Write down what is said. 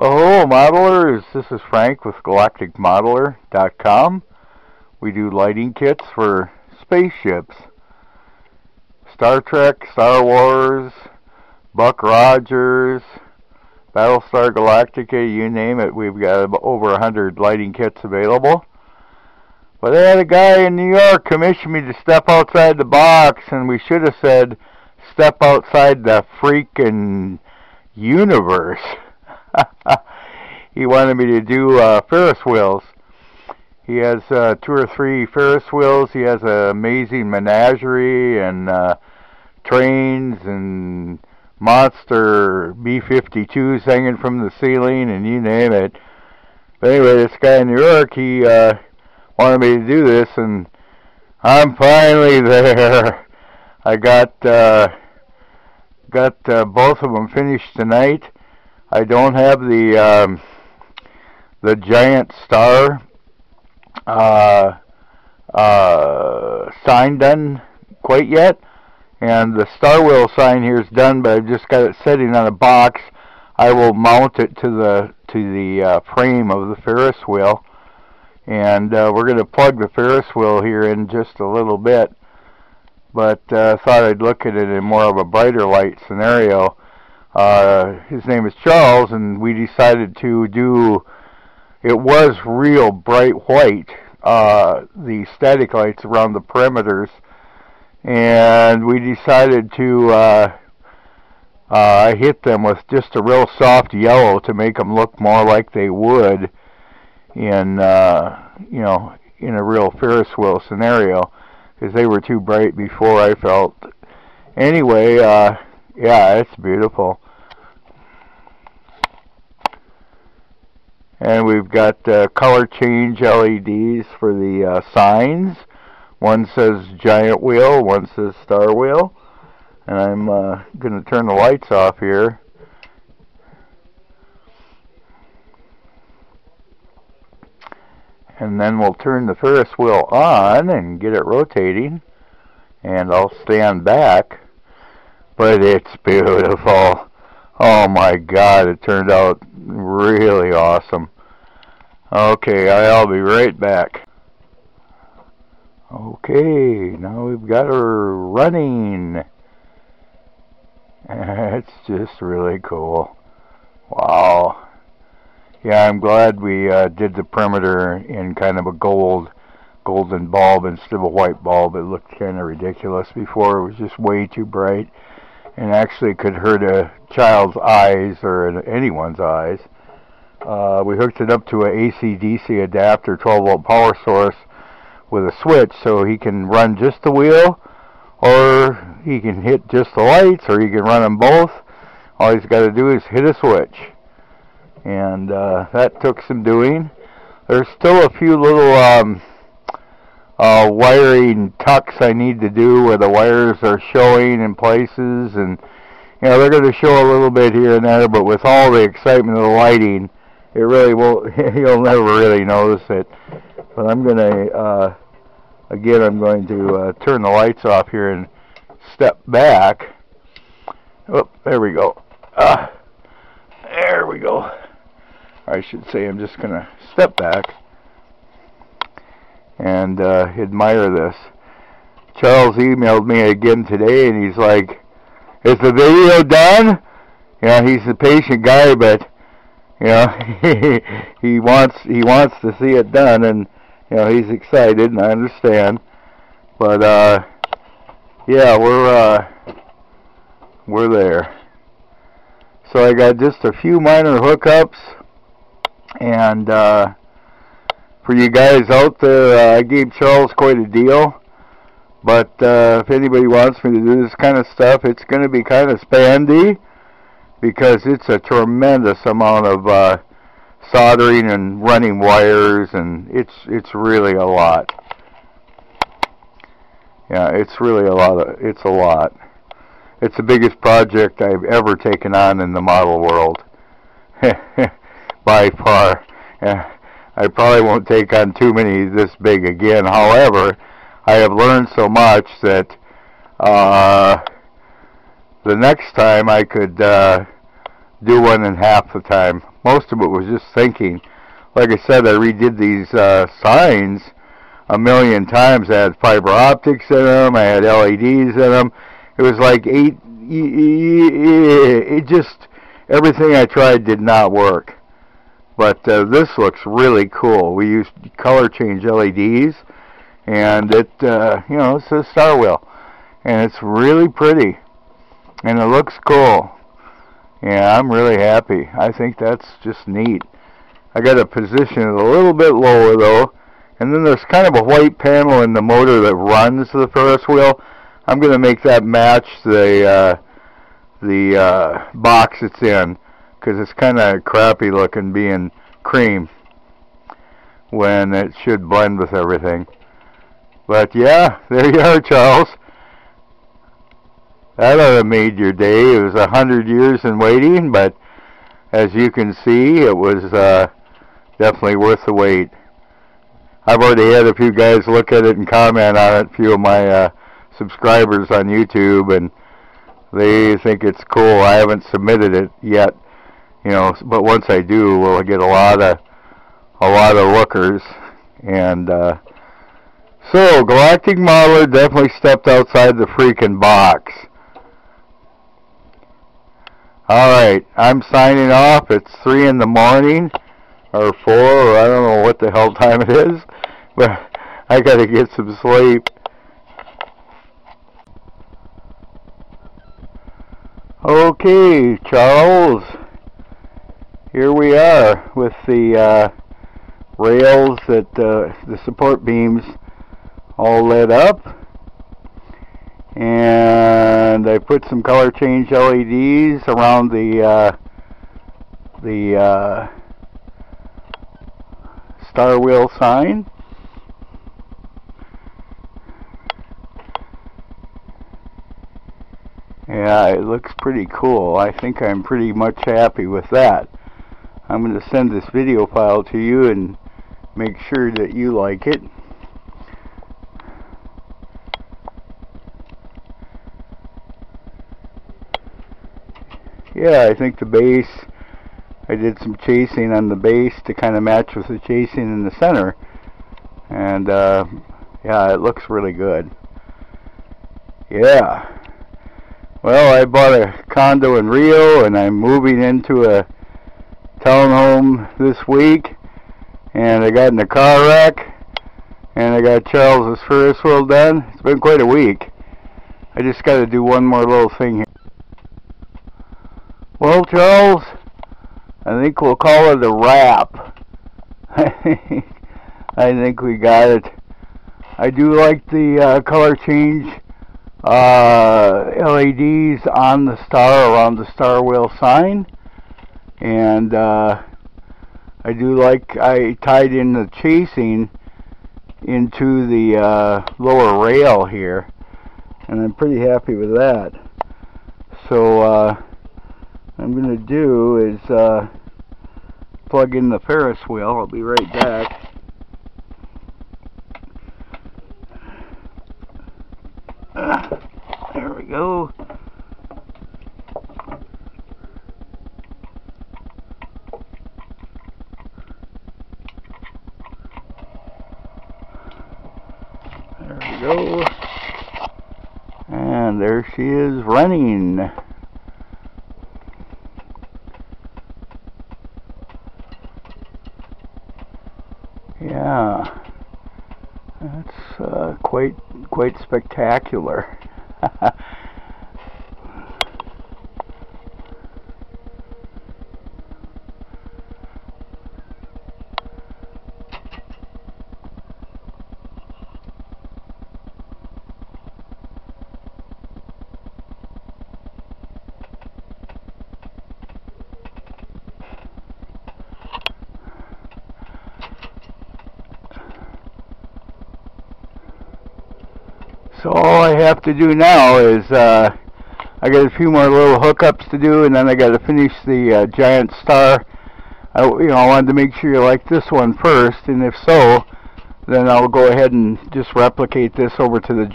Hello, modelers. This is Frank with GalacticModeler.com. We do lighting kits for spaceships. Star Trek, Star Wars, Buck Rogers, Battlestar Galactica, you name it. We've got over 100 lighting kits available. But I had a guy in New York commission me to step outside the box, and we should have said step outside the freaking universe. He wanted me to do Ferris wheels. He has 2 or 3 Ferris wheels. He has an amazing menagerie and trains and monster B-52s hanging from the ceiling and you name it. But anyway, this guy in New York, he wanted me to do this, and I'm finally there. I got both of them finished tonight. I don't have the giant star sign done quite yet, and the star wheel sign here is done, but I've just got it sitting on a box. I will mount it to the frame of the Ferris wheel, and we're going to plug the Ferris wheel here in just a little bit. But thought I'd look at it in more of a brighter light scenario. His name is Charles, and we decided to do, it was real bright white, the static lights around the perimeters, and we decided to hit them with just a real soft yellow to make them look more like they would in, in a real Ferris wheel scenario, because they were too bright before, I felt. Anyway, yeah, it's beautiful. And we've got color change LEDs for the signs. One says giant wheel, one says star wheel. And I'm going to turn the lights off here. And then we'll turn the Ferris wheel on and get it rotating. And I'll stand back. But it's beautiful. Oh my God, it turned out really awesome. Okay, I'll be right back. Okay, now we've got her running. It's just really cool. Wow. Yeah, I'm glad we did the perimeter in kind of a golden bulb instead of a white bulb. It looked kind of ridiculous before. It was just way too bright and actually could hurt a child's eyes or anyone's eyes. We hooked it up to a AC/DC adapter, 12-volt power source with a switch, so he can run just the wheel, or he can hit just the lights, or he can run them both. All he's got to do is hit a switch. And that took some doing. There's still a few little wiring tucks I need to do where the wires are showing in places, and they're going to show a little bit here and there, but with all the excitement of the lighting, it really won't, you'll never really notice it. But I'm going to, again, I'm going to turn the lights off here and step back. Oh, there we go. There we go. I should say I'm just going to step back and admire this. Charles emailed me again today, and he's like, "Is the video done?" He's a patient guy, but he wants to see it done, and he's excited, and I understand. But yeah, we're there. So I got just a few minor hookups, and for you guys out there, I gave Charles quite a deal. But if anybody wants me to do this kind of stuff, it's going to be kind of spandy, because it's a tremendous amount of soldering and running wires, and it's really a lot. Yeah, it's really a lot. It's a lot. It's the biggest project I've ever taken on in the model world, by far. I probably won't take on too many this big again. However, I have learned so much that the next time I could do one in half the time. most of it was just thinking. Like I said, I redid these signs a million times. I had fiber optics in them. I had LEDs in them. It was like it just, everything I tried did not work. But this looks really cool. We used color change LEDs, and it, you know, it's a star wheel, and it's really pretty, and it looks cool. Yeah, I'm really happy. I think that's just neat. I got to position it a little bit lower though, and then there's kind of a white panel in the motor that runs the Ferris wheel. I'm going to make that match the box it's in, because it's kind of crappy looking being cream when it should blend with everything. But yeah, there you are, Charles. That ought to have made your day. It was 100 years in waiting, but as you can see, it was definitely worth the wait. I've already had a few guys look at it and comment on it, a few of my subscribers on YouTube, and they think it's cool. I haven't submitted it yet, you know, but once I do, we'll get a lot of lookers. And so Galactic Modeler definitely stepped outside the freaking box. Alright, I'm signing off. It's 3 in the morning, or 4, or I don't know what the hell time it is, but I gotta get some sleep. Okay, Charles, here we are with the rails that the support beams all lit up, and I put some color change LEDs around the star wheel sign. Yeah, it looks pretty cool. I think I'm pretty much happy with that. I'm going to send this video file to you and make sure that you like it. Yeah, I think the base, I did some chasing on the base to kind of match with the chasing in the center. And yeah, it looks really good. Yeah. Well, I bought a condo in Rio, and I'm moving into a townhome this week, and I got in a car wreck, and I got Charles's Ferris wheel done. It's been quite a week. I just got to do one more little thing here. Well, Charles, I think we'll call it a wrap. I think we got it. I do like the color change LEDs on the star, around the star wheel sign, and I do like, I tied in the chasing into the lower rail here, and I'm pretty happy with that. So what I'm going to do is plug in the Ferris wheel. I'll be right back. There we go. There we go. And there she is running. Yeah. That's quite spectacular. So all I have to do now is I got a few more little hookups to do, and then I got to finish the giant star. I wanted to make sure you like this one first, and if so, then I'll go ahead and just replicate this over to the